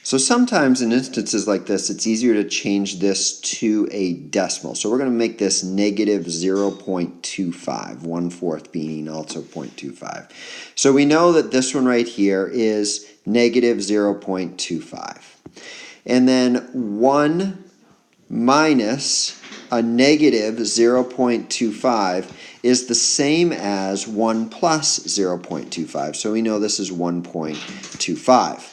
So sometimes in instances like this, it's easier to change this to a decimal. So we're going to make this negative 0.25, 1/4 being also 0.25. So we know that this one right here is negative 0.25. And then 1 minus a negative 0.25 is the same as 1 plus 0.25. So we know this is 1.25.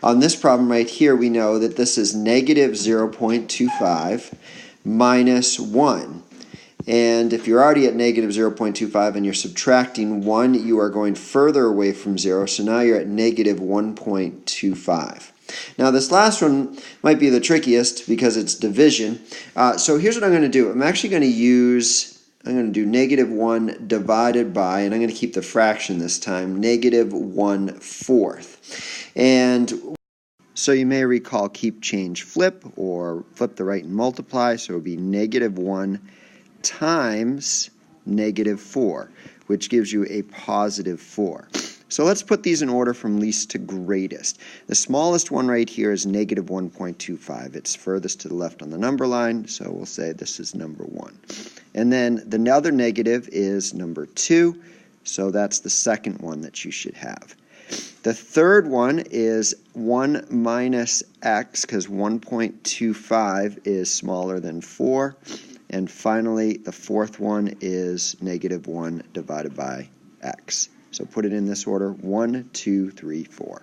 On this problem right here, we know that this is negative 0.25 minus 1. And if you're already at negative 0.25 and you're subtracting 1, you are going further away from 0. So now you're at negative 1.25. Now this last one might be the trickiest because it's division. So here's what I'm going to do. I'm going to do negative 1 divided by, and I'm going to keep the fraction this time, negative 1/4. And so you may recall keep, change, flip, or flip the right and multiply. So it would be negative 1 times negative 4, which gives you a positive 4. So let's put these in order from least to greatest. The smallest one right here is negative 1.25. It's furthest to the left on the number line, so we'll say this is number 1. And then the other negative is number 2, so that's the second one that you should have. The third one is 1 minus x, because 1.25 is smaller than 4. And finally, the fourth one is negative 1 divided by x. So put it in this order, 1, 2, 3, 4.